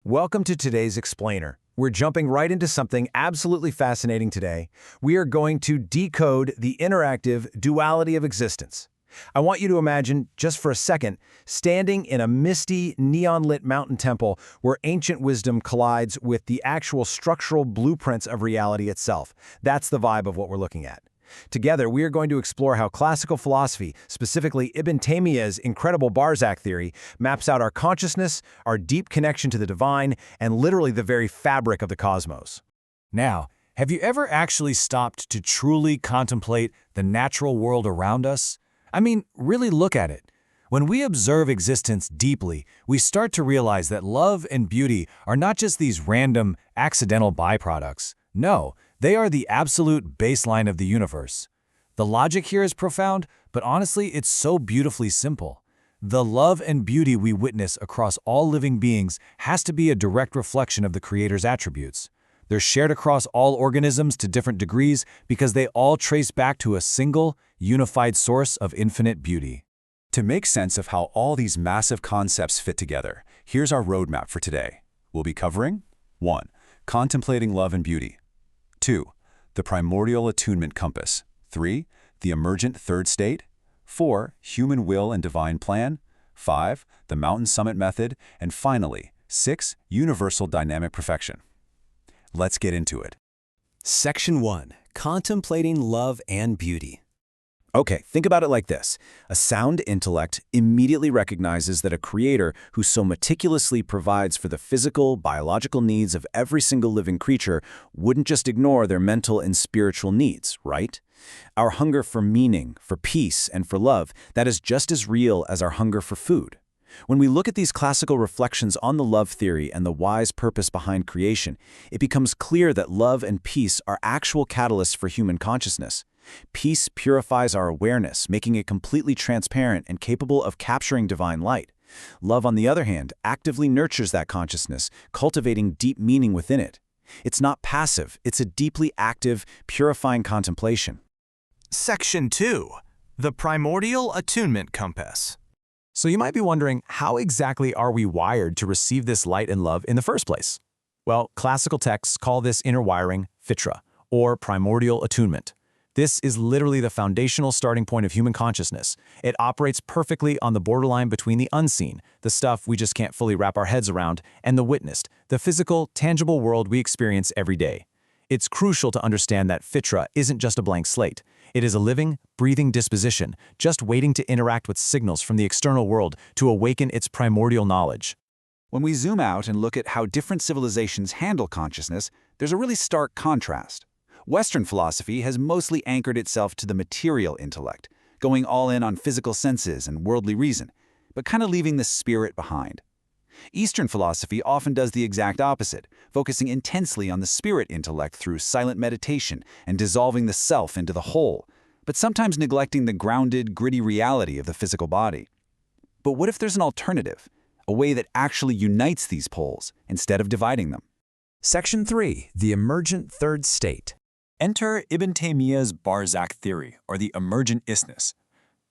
Welcome to today's Explainer. We're jumping right into something absolutely fascinating today. We are going to decode the interactive duality of existence. I want you to imagine, just for a second, standing in a misty, neon-lit mountain temple where ancient wisdom collides with the actual structural blueprints of reality itself. That's the vibe of what we're looking at. Together, we are going to explore how classical philosophy, specifically Ibn Taymiyyah's incredible Barzakh theory, maps out our consciousness, our deep connection to the divine, and literally the very fabric of the cosmos. Now, have you ever actually stopped to truly contemplate the natural world around us? I mean, really look at it. When we observe existence deeply, we start to realize that love and beauty are not just these random, accidental byproducts. No, they are the absolute baseline of the universe. The logic here is profound, but honestly, it's so beautifully simple. The love and beauty we witness across all living beings has to be a direct reflection of the Creator's attributes. They're shared across all organisms to different degrees because they all trace back to a single, unified source of infinite beauty. To make sense of how all these massive concepts fit together, here's our roadmap for today. We'll be covering 1. Contemplating love and beauty. 2. The primordial attunement compass. 3. The emergent third state. 4. Human will and divine plan. 5. The mountain summit method. And finally, 6. Universal dynamic perfection. Let's get into it. Section 1. Contemplating love and beauty. Okay, think about it like this. A sound intellect immediately recognizes that a creator who so meticulously provides for the physical, biological needs of every single living creature wouldn't just ignore their mental and spiritual needs, right? Our hunger for meaning, for peace, and for love, that is just as real as our hunger for food. When we look at these classical reflections on the love theory and the wise purpose behind creation, it becomes clear that love and peace are actual catalysts for human consciousness. Peace purifies our awareness, making it completely transparent and capable of capturing divine light. Love, on the other hand, actively nurtures that consciousness, cultivating deep meaning within it. It's not passive, it's a deeply active, purifying contemplation. Section 2. The Primordial Attunement Compass. So you might be wondering, how exactly are we wired to receive this light and love in the first place? Well, classical texts call this inner wiring fitra, or primordial attunement. This is literally the foundational starting point of human consciousness. It operates perfectly on the borderline between the unseen, the stuff we just can't fully wrap our heads around, and the witnessed, the physical, tangible world we experience every day. It's crucial to understand that fitra isn't just a blank slate. It is a living, breathing disposition, just waiting to interact with signals from the external world to awaken its primordial knowledge. When we zoom out and look at how different civilizations handle consciousness, there's a really stark contrast. Western philosophy has mostly anchored itself to the material intellect, going all in on physical senses and worldly reason, but kind of leaving the spirit behind. Eastern philosophy often does the exact opposite, focusing intensely on the spirit intellect through silent meditation and dissolving the self into the whole, but sometimes neglecting the grounded, gritty reality of the physical body. But what if there's an alternative, a way that actually unites these poles instead of dividing them? Section 3. The emergent third state. Enter Ibn Taymiyyah's Barzakh theory, or the emergent Isthmus.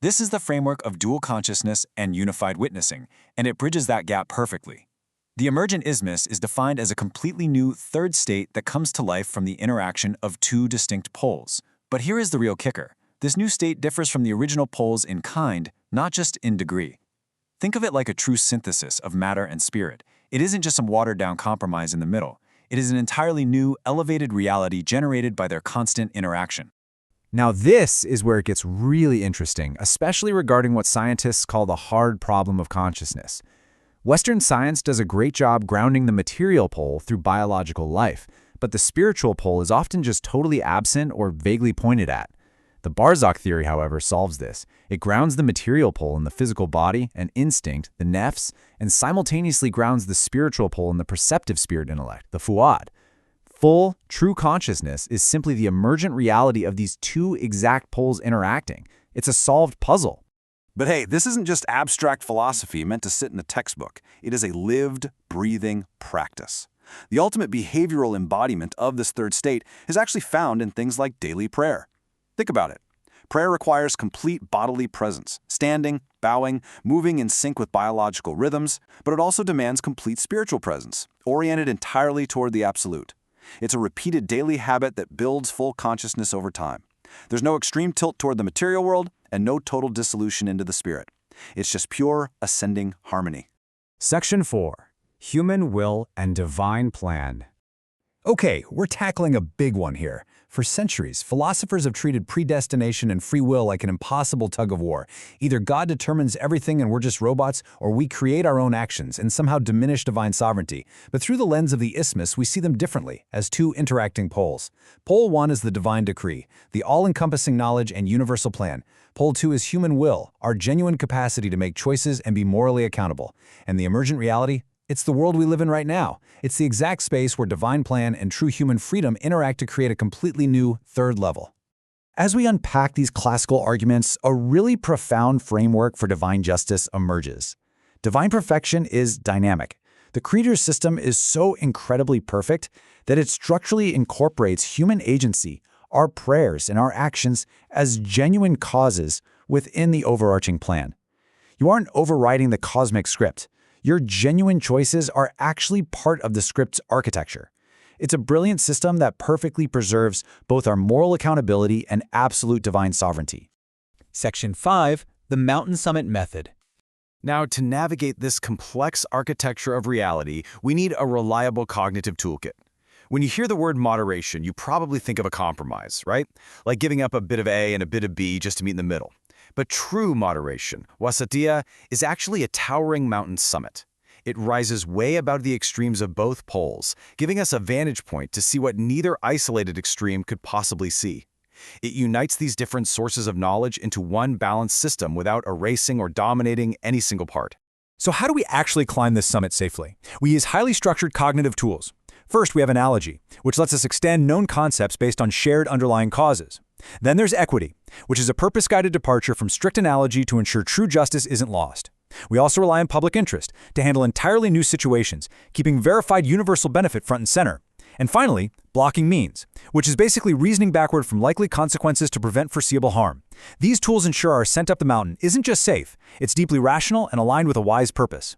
This is the framework of dual consciousness and unified witnessing, and it bridges that gap perfectly. The emergent Isthmus is defined as a completely new third state that comes to life from the interaction of two distinct poles. But here is the real kicker. This new state differs from the original poles in kind, not just in degree. Think of it like a true synthesis of matter and spirit. It isn't just some watered-down compromise in the middle. It is an entirely new, elevated reality generated by their constant interaction. Now this is where it gets really interesting, especially regarding what scientists call the hard problem of consciousness. Western science does a great job grounding the material pole through biological life, but the spiritual pole is often just totally absent or vaguely pointed at. The Barzakh theory, however, solves this. It grounds the material pole in the physical body and instinct, the nefs, and simultaneously grounds the spiritual pole in the perceptive spirit intellect, the fuad. Full, true consciousness is simply the emergent reality of these two exact poles interacting. It's a solved puzzle. But hey, this isn't just abstract philosophy meant to sit in a textbook. It is a lived, breathing practice. The ultimate behavioral embodiment of this third state is actually found in things like daily prayer. Think about it. Prayer requires complete bodily presence, standing, bowing, moving in sync with biological rhythms, but it also demands complete spiritual presence, oriented entirely toward the absolute. It's a repeated daily habit that builds full consciousness over time. There's no extreme tilt toward the material world and no total dissolution into the spirit. It's just pure, ascending harmony. Section 4. Human Will and Divine Plan. Okay, we're tackling a big one here. For centuries, philosophers have treated predestination and free will like an impossible tug-of-war. Either God determines everything and we're just robots, or we create our own actions and somehow diminish divine sovereignty. But through the lens of the Isthmus, we see them differently, as two interacting poles. Pole 1 is the divine decree, the all-encompassing knowledge and universal plan. Pole 2 is human will, our genuine capacity to make choices and be morally accountable. And the emergent reality? It's the world we live in right now. It's the exact space where divine plan and true human freedom interact to create a completely new third level. As we unpack these classical arguments, a really profound framework for divine justice emerges. Divine perfection is dynamic. The Creator's system is so incredibly perfect that it structurally incorporates human agency, our prayers and our actions as genuine causes within the overarching plan. You aren't overriding the cosmic script. Your genuine choices are actually part of the script's architecture. It's a brilliant system that perfectly preserves both our moral accountability and absolute divine sovereignty. Section 5. The Mountain Summit Method. Now, to navigate this complex architecture of reality, we need a reliable cognitive toolkit. When you hear the word moderation, you probably think of a compromise, right? Like giving up a bit of A and a bit of B just to meet in the middle. But true moderation, wasatya, is actually a towering mountain summit. It rises way above the extremes of both poles, giving us a vantage point to see what neither isolated extreme could possibly see. It unites these different sources of knowledge into one balanced system without erasing or dominating any single part. So how do we actually climb this summit safely? We use highly structured cognitive tools. First, we have analogy, which lets us extend known concepts based on shared underlying causes. Then there's equity, which is a purpose-guided departure from strict analogy to ensure true justice isn't lost. We also rely on public interest to handle entirely new situations, keeping verified universal benefit front and center. And finally, blocking means, which is basically reasoning backward from likely consequences to prevent foreseeable harm. These tools ensure our ascent up the mountain isn't just safe, it's deeply rational and aligned with a wise purpose.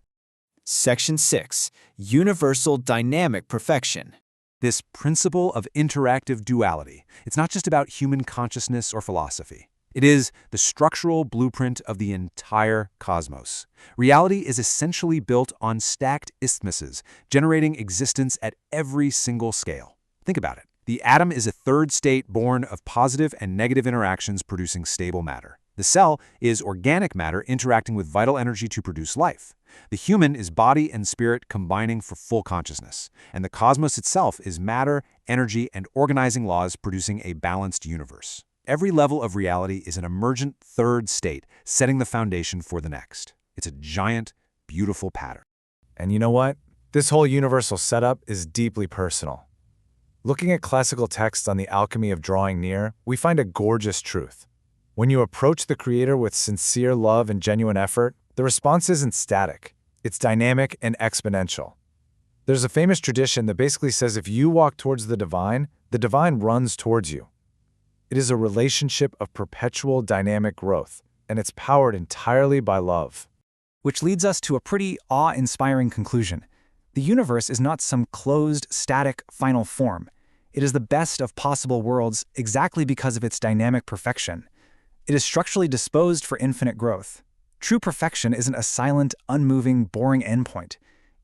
Section 6. Universal Dynamic Perfection. This principle of interactive duality, it's not just about human consciousness or philosophy. It is the structural blueprint of the entire cosmos. Reality is essentially built on stacked isthmuses, generating existence at every single scale. Think about it. The atom is a third state born of positive and negative interactions producing stable matter. The cell is organic matter interacting with vital energy to produce life. The human is body and spirit combining for full consciousness. And the cosmos itself is matter, energy, and organizing laws producing a balanced universe. Every level of reality is an emergent third state, setting the foundation for the next. It's a giant, beautiful pattern. And you know what? This whole universal setup is deeply personal. Looking at classical texts on the alchemy of drawing near, we find a gorgeous truth. When you approach the Creator with sincere love and genuine effort, the response isn't static. It's dynamic and exponential. There's a famous tradition that basically says if you walk towards the divine runs towards you. It is a relationship of perpetual dynamic growth, and it's powered entirely by love. Which leads us to a pretty awe-inspiring conclusion. The universe is not some closed, static, final form. It is the best of possible worlds exactly because of its dynamic perfection. It is structurally disposed for infinite growth. True perfection isn't a silent, unmoving, boring endpoint.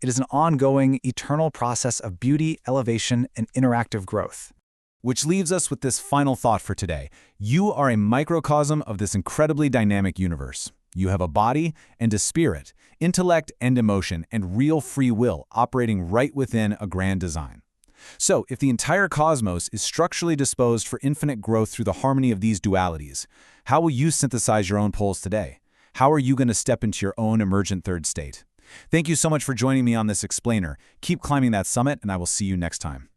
It is an ongoing, eternal process of beauty, elevation, and interactive growth. Which leaves us with this final thought for today. You are a microcosm of this incredibly dynamic universe. You have a body and a spirit, intellect and emotion, and real free will operating right within a grand design. So, if the entire cosmos is structurally disposed for infinite growth through the harmony of these dualities, how will you synthesize your own poles today? How are you going to step into your own emergent third state? Thank you so much for joining me on this explainer. Keep climbing that summit, and I will see you next time.